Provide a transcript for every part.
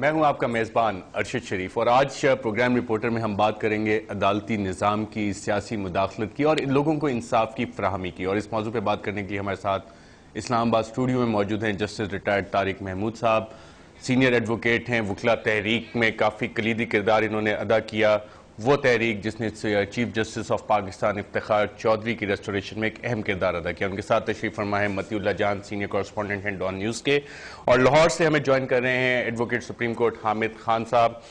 मैं हूं आपका मेज़बान अरशद शरीफ और आज प्रोग्राम रिपोर्टर में हम बात करेंगे अदालती निज़ाम की, सियासी मुदाखलत की और लोगों को इंसाफ की फराहमी की। और इस मौजू पर बात करने के लिए हमारे साथ इस्लामाबाद स्टूडियो में मौजूद हैं जस्टिस रिटायर्ड तारिक महमूद साहब, सीनियर एडवोकेट हैं। वकला तहरीक में काफ़ी कलीदी किरदार इन्होंने अदा किया, वो तहरीक जिसने chief justice of Pakistan Iftikhar Chaudhry की रेस्टोरेशन में एक अहम किरदार अदा किया। उनके साथ तशरीफ फरमा है मतीउल्लाह जान, सीनियर कॉरेस्पॉन्डेंट हैं डॉन न्यूज़ के, और लाहौर से हमें ज्वाइन कर रहे हैं advocate supreme court Hamid Khan साहब।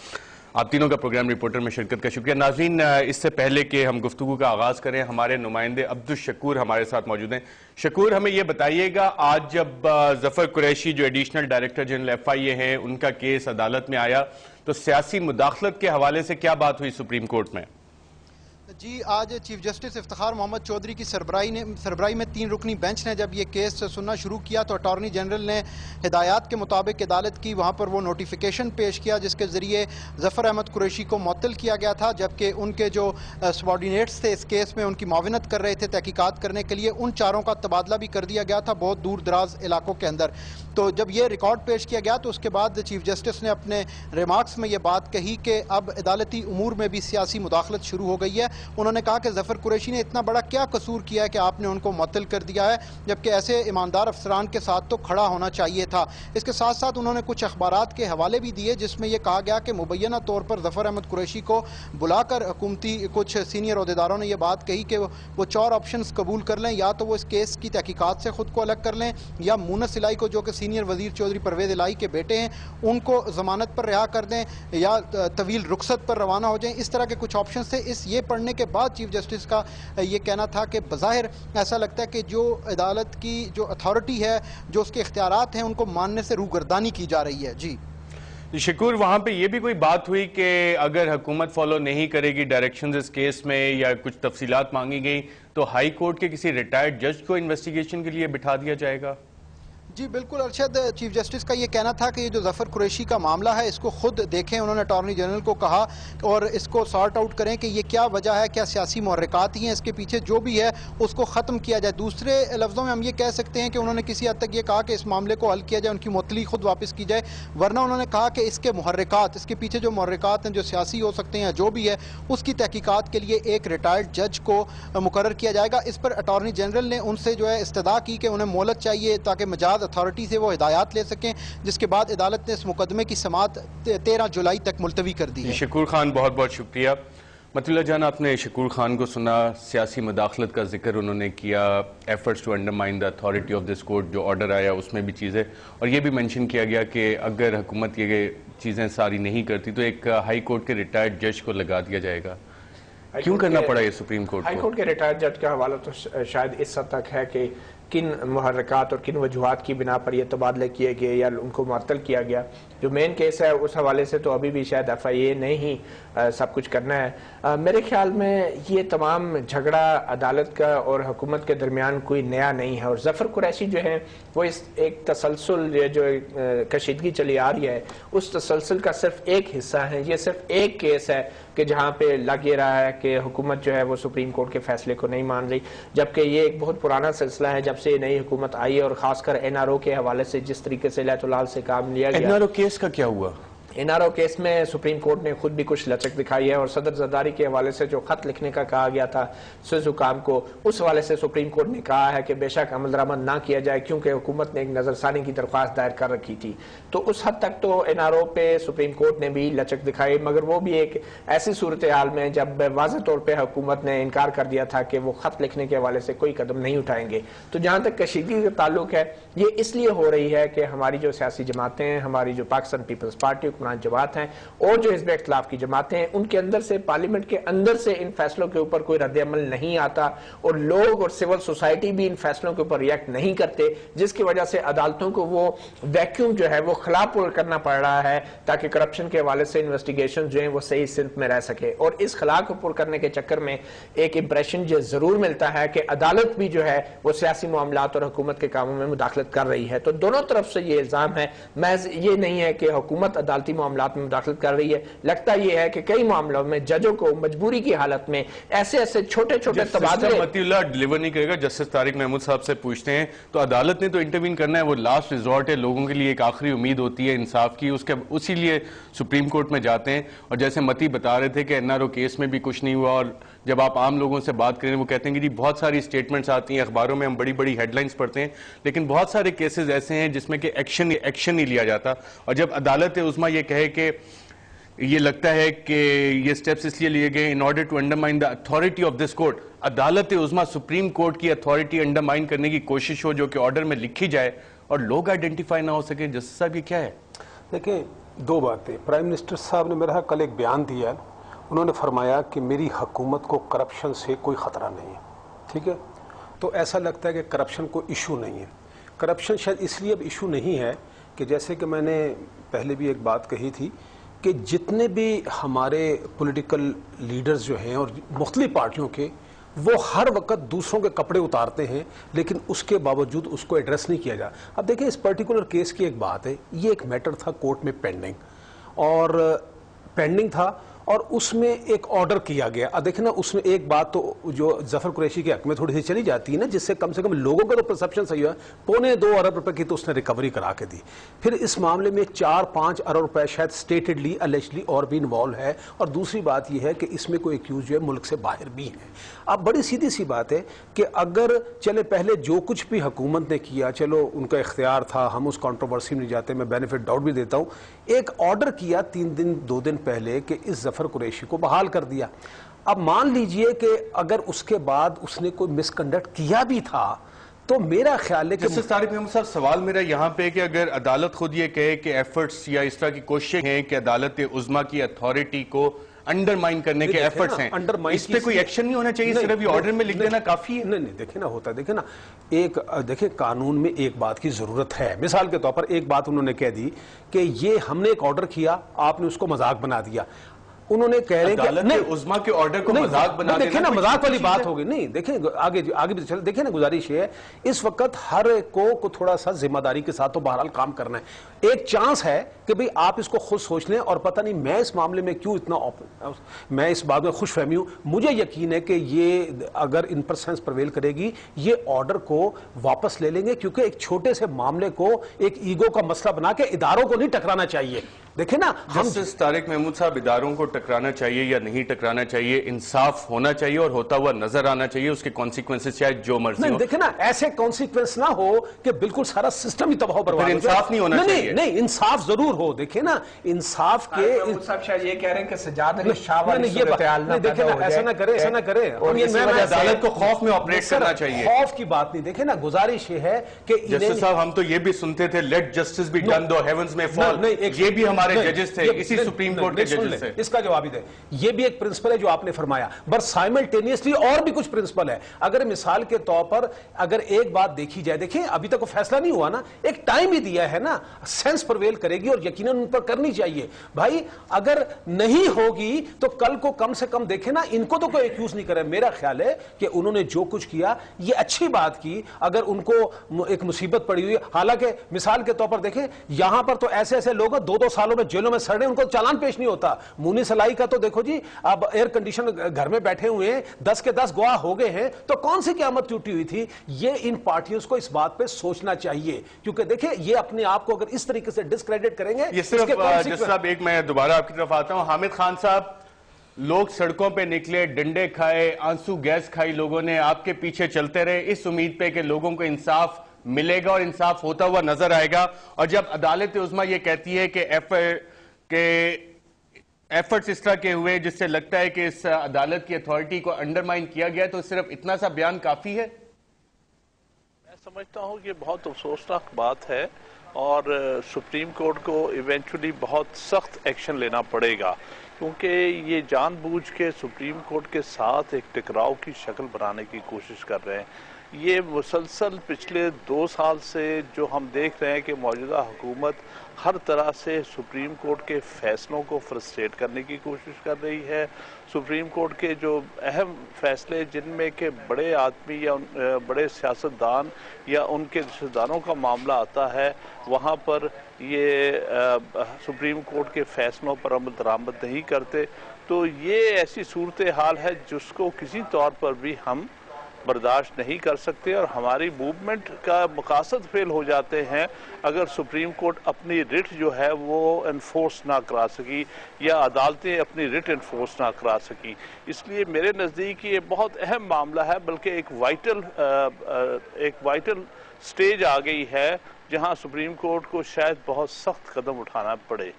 आप तीनों का प्रोग्राम रिपोर्टर में शिरकत का शुक्रिया। नाज़रीन, इससे पहले कि हम गुफ्तगू का आगाज़ करें, हमारे नुमाइंदे अब्दुल शकूर हमारे साथ मौजूद हैं। शकूर, हमें यह बताइएगा, आज जब जफर कुरैशी जो एडिशनल डायरेक्टर जनरल FIA हैं, उनका केस अदालत में आया तो सियासी मुदाखलत के हवाले से क्या बात हुई सुप्रीम कोर्ट में? जी, आज चीफ जस्टिस इफ्तिखार मोहम्मद चौधरी की सरबराही में 3 रुकनी बेंच ने जब ये केस सुनना शुरू किया तो अटॉर्नी जनरल ने हिदायत के मुताबिक अदालत की वहाँ पर वो नोटिफिकेशन पेश किया जिसके ज़रिए ज़फ़र अहमद कुरैशी को मुअत्तल किया गया था, जबकि उनके जो सबॉर्डिनेट्स थे इस केस में उनकी माविनत कर रहे थे तहकीकात करने के लिए, उन चारों का तबादला भी कर दिया गया था बहुत दूर दराज इलाकों के अंदर। तो जब ये रिकॉर्ड पेश किया गया तो उसके बाद चीफ जस्टिस ने अपने रिमार्क्स में ये बात कही कि अब अदालती उमूर में भी सियासी मुदाखलत शुरू हो गई है। उन्होंने कहा कि ज़फ़र कुरैशी ने इतना बड़ा क्या कसूर किया है कि आपने उनको मुअत्तल कर दिया है, जबकि ऐसे ईमानदार अफसरान के साथ तो खड़ा होना चाहिए था। इसके साथ साथ उन्होंने कुछ अखबारात के हवाले भी दिए जिसमें यह कहा गया कि मुबैना तौर पर ज़फ़र अहमद कुरैशी को बुलाकर हुकूमती कुछ सीनियर अहदेदारों ने यह बात कही कि वो 4 ऑप्शंस कबूल कर लें, या तो वो इस केस की तहकीकात से खुद को अलग कर लें, या मुनस इलाही को जो कि सीनियर वजीर चौधरी परवेज़ इलाही के बेटे हैं उनको जमानत पर रिहा कर दें, या तवील रुखसत पर रवाना हो जाएं। इस तरह के कुछ ऑप्शन थे। ये पढ़ने के बाद चीफ जस्टिस का ये कहना था कि बज़ाहिर ऐसा लगता है कि जो अदालत की जो अथॉरिटी है, जो उसके इख्तियारात हैं, उनको मानने से रूगर्दानी की जा रही है। जी शकूर, वहाँ पे ये भी कोई बात हुई कि अगर हुकूमत फॉलो नहीं करेगी डायरेक्शंस इस केस में या कुछ तफसीलात मांगी गई तो हाई कोर्ट के किसी रिटायर्ड जज को इन्वेस्टिगेशन के लिए बिठा दिया जाएगा? जी बिल्कुल अरशद, चीफ जस्टिस का ये कहना था कि ये जो ज़फ़र कुरैशी का मामला है इसको खुद देखें। उन्होंने अटॉर्नी जनरल को कहा और इसको सॉर्ट आउट करें कि ये क्या वजह है, क्या सियासी मुहर्रिकात ही हैं इसके पीछे, जो भी है उसको ख़त्म किया जाए। दूसरे लफ्ज़ों में हम ये कह सकते हैं कि उन्होंने किसी हद तक ये कहा कि इस मामले को हल किया जाए, उनकी मुअत्तली खुद वापस की जाए, वरना उन्होंने कहा कि इसके मुहर्रिकात, इसके पीछे जो मुहर्रिकात हैं जो सियासी हो सकते हैं जो भी है, उसकी तहकीकात के लिए एक रिटायर्ड जज को मुकर्रर किया जाएगा। इस पर अटॉर्नी जनरल ने उनसे जो है इस्तदा की कि उन्हें मोहलत चाहिए ताकि मजाज अथॉरिटी से वो हिदायत ले सकें, जिसके बाद अदालत ने इस मुकदमे की समाअत 13 जुलाई तक मुलतवी कर दी है। शकूर खान, बहुत बहुत शुक्रिया। मतुल्ला जान, आपने शकूर खान को सुना, सियासी मुदाखलत का जिक्र उन्होंने किया, efforts to undermine the authority of this court, जो ऑर्डर आया उसमें भी चीज़ें, और ये भी मेंशन किया गया कि अगर हुकूमत ये चीज़ें सारी नहीं करती तो एक हाई कोर्ट के रिटायर्ड जज को लगा दिया जाएगा। क्यों करना पड़ा ये सुप्रीम कोर्ट को? हाई कोर्ट के रिटायर्ड जज का हवाला तो शायद इस हद तक है कि किन मुहर्रिकात और किन वजूहात की बिना पर यह तबादले किए गए या उनको मुअत्तल किया गया। जो मेन केस है उस हवाले से तो अभी भी शायद FIA ने ही सब कुछ करना है। मेरे ख्याल में ये तमाम झगड़ा अदालत का और हुकूमत के दरमियान कोई नया नहीं है, और ज़फ़र कुरैशी जो है वो इस एक तसलसल जो कशीदगी चली आ रही है उस तसलसल का सिर्फ एक हिस्सा है। ये सिर्फ एक केस है कि जहाँ पे लग ये रहा है कि हुकूमत जो है वो सुप्रीम कोर्ट के फैसले को नहीं मान रही, जबकि ये एक बहुत पुराना सिलसिला है जब से नई हुकूमत आई है, और खासकर NRO के हवाले से जिस तरीके से लैतुलाल से काम लिया गया। NRO केस का क्या हुआ? NRO केस में सुप्रीम कोर्ट ने खुद भी कुछ लचक दिखाई है, और सदर जरदारी के हवाले से जो खत लिखने का कहा गया था स्विस हुकाम को, उस हवाले से सुप्रीम कोर्ट ने कहा है कि बेशक अमल दरामद ना किया जाए क्योंकि हुकूमत ने एक नजरसानी की दरख्वास्त दायर कर रखी थी। तो उस हद तक तो NRO पे सुप्रीम कोर्ट ने भी लचक दिखाई, मगर वो भी एक ऐसी सूरत हाल में जब वाज़ेह तौर पर हुकूमत ने इनकार कर दिया था कि वो खत लिखने के हवाले से कोई कदम नहीं उठाएंगे। तो जहाँ तक कशीदगी का ताल्लुक है, ये इसलिए हो रही है कि हमारी जो सियासी जमातें हैं, हमारी जो पाकिस्तान पीपल्स पार्टी जमात हैं और जो हिज़्ब इख्तिलाफ की जमातें हैं, उनके अंदर से, पार्लियामेंट के अंदर से इन फैसलों के ऊपर कोई रद्द-ए-अमल नहीं आता, और लोग और सिविल सोसाइटी भी इन फैसलों के ऊपर रिएक्ट नहीं करते, जिसकी वजह से अदालतों को वो वैक्यूम जो है वो खिलाफ करना पड़ रहा है ताकि करप्शन के हवाले से इन्वेस्टिगेशन जो है वो सही सिमत में रह सके। और इस खिलाफ को पुर करने के चक्कर में एक इंप्रेशन जो जरूर मिलता है कि अदालत भी जो है वो सियासी मामलात और हुकूमत के कामों में मुदाखलत कर रही है। तो दोनों तरफ से ये इल्जाम है, महज ये नहीं है कि हुकूमत अदालती मामलात में मुदाखलत कर रही है। लगता यह है कि कई मामलों में जजों को मजबूरी की हालत में ऐसे ऐसे छोटे छोटे तबादले डिलीवर नहीं करेगा। जस्टिस तारिक महमूद साहब से पूछते हैं, तो अदालत ने तो इंटरवीन करना है, वो लास्ट रिजॉर्ट है, लोगों के लिए एक आखिरी उम्मीद होती है इंसाफ की, उसके उसी लिए सुप्रीम कोर्ट में जाते हैं। और जैसे मती बता रहे थे कि एनआरओ केस में भी कुछ नहीं हुआ, और जब आप आम लोगों से बात करें वो कहते हैं कि जी बहुत सारी स्टेटमेंट्स आती हैं, अखबारों में हम बड़ी बड़ी हेडलाइंस पढ़ते हैं, लेकिन बहुत सारे केसेस ऐसे हैं जिसमें कि एक्शन नहीं लिया जाता। और जब अदालत उज़्मा ये कहे कि ये लगता है कि ये स्टेप्स इसलिए लिए गए in order to undermine the authority of this court, अदालत उज़्मा सुप्रीम कोर्ट की अथॉरिटी अंडरमाइन करने की कोशिश हो जो कि ऑर्डर में लिखी जाए और लोग आइडेंटिफाई ना हो सके, जस्टिस साहब की क्या है? देखिए, दो बातें। प्राइम मिनिस्टर साहब ने मेरा कल एक बयान दिया, उन्होंने फरमाया कि मेरी हुकूमत को करप्शन से कोई ख़तरा नहीं है। ठीक है, तो ऐसा लगता है कि करप्शन कोई इशू नहीं है। करप्शन शायद इसलिए अब इशू नहीं है कि जैसे कि मैंने पहले भी एक बात कही थी कि जितने भी हमारे पॉलिटिकल लीडर्स जो हैं और मुख्तलिफ पार्टियों के, वो हर वक्त दूसरों के कपड़े उतारते हैं, लेकिन उसके बावजूद उसको एड्रेस नहीं किया जा। अब देखिए, इस पर्टिकुलर केस की एक बात है, ये एक मैटर था कोर्ट में पेंडिंग था और उसमें एक ऑर्डर किया गया। अब देखिए ना, उसमें एक बात तो जो जफर कुरैशी के हक में थोड़ी सी चली जाती है ना, जिससे कम से कम लोगों का तो परसेप्शन सही हुआ, 2.25 अरब रुपए की तो उसने रिकवरी करा के दी। फिर इस मामले में 4-5 अरब रुपए शायद स्टेटेडली अलेजली और भी इन्वॉल्व है। और दूसरी बात यह है कि इसमें कोई एक्यूज जो है मुल्क से बाहर भी है। अब बड़ी सीधी सी बात है कि अगर चले पहले जो कुछ भी हुकूमत ने किया, चलो उनका इख्तियार था, हम उस कंट्रोवर्सी में नहीं जाते, मैं बेनिफिट डाउट भी देता हूं, एक ऑर्डर किया 2 दिन पहले कि इस जफर कुरैशी को बहाल कर दिया। अब मान लीजिए कि अगर उसके बाद उसने कोई मिसकंडक्ट किया भी था, तो मेरा ख्याल है कि जस्टिस तारिक महमूद साहब, सवाल मेरा यहाँ पे कि अगर अदालत खुद ये कहे कि एफर्ट्स या इस तरह की कोशिशें हैं कि अदालत उज़्मा की अथॉरिटी को अंडरमाइन करने के एफर्ट्स हैं, इस पे कोई एक्शन नहीं होना चाहिए? सिर्फ ये ऑर्डर में लिख देना काफी है? नहीं, देखिए ना, होता है, देखिए ना, देखिए कानून में एक बात की जरूरत है। मिसाल के तौर पर एक बात उन्होंने कह दी कि ये हमने एक ऑर्डर किया, आपने उसको मजाक बना दिया। उन्होंने कह रहे हैं कि उज़्मा के ऑर्डर को मजाक बना देना, देखिए ना, मजाक वाली बात होगी। नहीं, देखिए आगे भी चल, देखिए ना, गुजारिश है इस वक्त हर एक को थोड़ा सा जिम्मेदारी के साथ तो बहरहाल काम करना है। एक चांस है कि भाई आप इसको खुद सोच लें, और पता नहीं मैं इस मामले में क्यों इतना मैं इस बात में खुशफहमी हूं। मुझे यकीन है कि ये अगर इन पर सेंस प्रवेल करेगी, ये ऑर्डर को वापस ले लेंगे, क्योंकि एक छोटे से मामले को एक ईगो का मसला बना के इदारों को नहीं टकराना चाहिए। देखिए ना, जस्टिस तारिक महमूद साहब, इदारों को टकराना चाहिए या नहीं टकराना चाहिए, इंसाफ होना चाहिए और होता हुआ नजर आना चाहिए, उसके कॉन्सिक्वेंसेस चाहे जो मर्जी हो। देखिए ना, ऐसे कॉन्सिक्वेंस ना हो कि बिल्कुल सारा सिस्टम ही तबाह बर्बाद हो। इंसाफ नहीं होना चाहिए। नहीं, इंसाफ जरूर हो। देखिए ना, इंसाफ के साहब शायद ये कह रहे हैं कि सजाद अली शाह वाली देखिए ना, ऐसा ना करे, ऐसा ना करे। अदालत को खौफ में ऑपरेट करना चाहिए। खौफ की बात नहीं। देखिए ना, गुजारिश ये है कि जस्टिस साहब, हम तो ये भी सुनते थे, लेट जस्टिस बी डन दो हेवंस में फॉल, ये भी हमारे जजेस थे, इसी सुप्रीम कोर्ट के जजेस थे। इसका जवाब ही दे। ये भी एक प्रिंसिपल है जो आपने फरमाया, बट साइमल्टेनियसली और भी कुछ प्रिंसिपल है। अगर मिसाल के तौर पर अगर एक बात देखी जाए, देखिए अभी तक वो फैसला नहीं हुआ ना, एक टाइम ही दिया है ना, सेंस प्रवेल करेगी और यकीनन उन पर करनी चाहिए। भाई अगर नहीं होगी तो कल को कम से कम देखे ना, इनको तो कोई एक्यूज नहीं करे। मेरा ख्याल है कि उन्होंने जो कुछ किया ये अच्छी बात की। अगर उनको एक मुसीबत पड़ी हुई, हालांकि मिसाल के तौर पर देखें, यहां पर तो ऐसे ऐसे लोग 2-2 सालों में जेलों में सड़ रहे, उनको चालान पेश नहीं होता। मुनी सलाई का तो देखो जी, अब एयर कंडीशन घर में बैठे हुए हैं, 10 के 10 गवाह हो गए हैं, तो कौन सी क़यामत टूटी हुई थी? ये इन पार्टियों को इस बात पे सोचना चाहिए, क्योंकि देखिए ये अपने आप को अगर इस तरीके से डिस्क्रेडिट करेंगे, ये सिर्फ साहब, एक मैं दोबारा आपकी तरफ आता हूं। हामिद खान साहब, लोग सड़कों पे निकले, डंडे खाए, आंसू गैस खाई, लोगों ने आपके पीछे चलते रहे इस उम्मीद पे कि लोगों को इंसाफ मिलेगा और इंसाफ होता हुआ नजर आएगा। और जब अदालत उज़्मा ये कहती है कि एफर्ट्स इस तरह के हुए जिससे लगता है कि इस अदालत की अथॉरिटी को अंडरमाइन किया गया, तो सिर्फ इतना सा बयान काफी है? मैं समझता हूं कि बहुत अफसोसनाक बात है और सुप्रीम कोर्ट को इवेंचुअली बहुत सख्त एक्शन लेना पड़ेगा, क्योंकि ये जानबूझ के सुप्रीम कोर्ट के साथ एक टकराव की शक्ल बनाने की कोशिश कर रहे हैं। ये मुसलसल पिछले 2 साल से जो हम देख रहे हैं कि मौजूदा हुकूमत हर तरह से सुप्रीम कोर्ट के फैसलों को फ्रस्ट्रेट करने की कोशिश कर रही है। सुप्रीम कोर्ट के जो अहम फैसले जिनमें के बड़े आदमी या बड़े सियासतदान या उनके रिश्तेदारों का मामला आता है, वहाँ पर ये सुप्रीम कोर्ट के फैसलों पर अमल दरामद नहीं करते। तो ये ऐसी सूरत हाल है जिसको किसी तौर पर भी हम बर्दाश्त नहीं कर सकते और हमारी मूवमेंट का मकासद फेल हो जाते हैं अगर सुप्रीम कोर्ट अपनी रिट जो है वो इन्फोर्स ना करा सकी या अदालतें अपनी रिट इन्फोर्स ना करा सकी। इसलिए मेरे नज़दीक ये बहुत अहम मामला है, बल्कि एक वाइटल स्टेज आ गई है जहां सुप्रीम कोर्ट को शायद बहुत सख्त कदम उठाना पड़े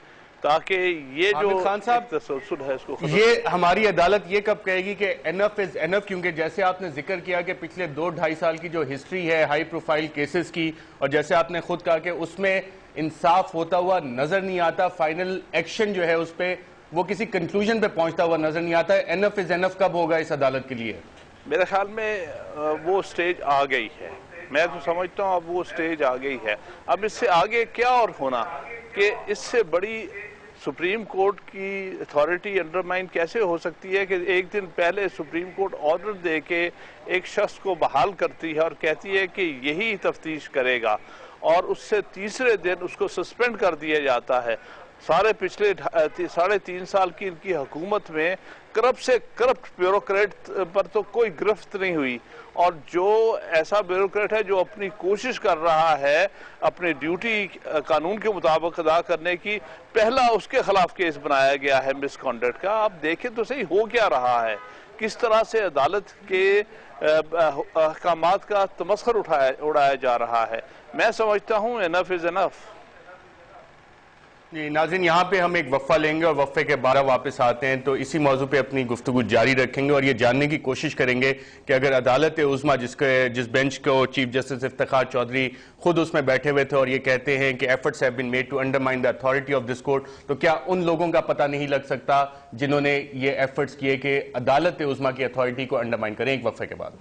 ताकि ये जो खान साहब तसलसल है इसको ये हमारी अदालत ये कब कहेगी कि एनफ इज एनफ, क्योंकि जैसे आपने जिक्र किया कि पिछले 2-2.5 साल की जो हिस्ट्री है हाई प्रोफाइल केसेस की, और जैसे आपने खुद कहा कि उसमें इंसाफ होता हुआ नजर नहीं आता, फाइनल एक्शन जो है उस पर वो किसी कंक्लूजन पे पहुंचता हुआ नजर नहीं आता है। एनफ इज एनफ कब होगा इस अदालत के लिए? मेरे ख्याल में वो स्टेज आ गई है। मैं तो समझता हूँ अब वो स्टेज आ गई है। अब इससे आगे क्या और होना कि इससे बड़ी सुप्रीम कोर्ट की अथॉरिटी अंडरमाइन कैसे हो सकती है कि एक दिन पहले सुप्रीम कोर्ट ऑर्डर दे के एक शख्स को बहाल करती है और कहती है कि यही तफ्तीश करेगा और उससे तीसरे दिन उसको सस्पेंड कर दिया जाता है। सारे पिछले 3.5 साल की इनकी हुकूमत में करप्ट से करप्ट ब्यूरोक्रेट पर तो कोई गिरफ्त नहीं हुई, और जो ऐसा ब्यूरोक्रेट है जो अपनी कोशिश कर रहा है अपनी ड्यूटी कानून के मुताबिक अदा करने की, पहला उसके खिलाफ केस बनाया गया है मिसकॉन्डक्ट का। आप देखें तो सही हो क्या रहा है, किस तरह से अदालत के अहकामात का तमस्खुर उड़ाया जा रहा है। मैं समझता हूँ एनफ इज एनफ। जी नाज़रीन, यहाँ पे हम एक वक्फा लेंगे और वक्फे के 12 वापस आते हैं तो इसी मौजू पे अपनी गुफ्तगू जारी रखेंगे और ये जानने की कोशिश करेंगे कि अगर अदालत उज़्मा जिस बेंच को चीफ जस्टिस इफ्तिखार चौधरी खुद उसमें बैठे हुए थे और ये कहते हैं कि efforts have been made to undermine the authority of this court, तो क्या उन लोगों का पता नहीं लग सकता जिन्होंने ये एफर्ट्स किए कि अदालत उज़्मा की अथॉरिटी को अंडरमाइन करें? एक वक्फे के बाद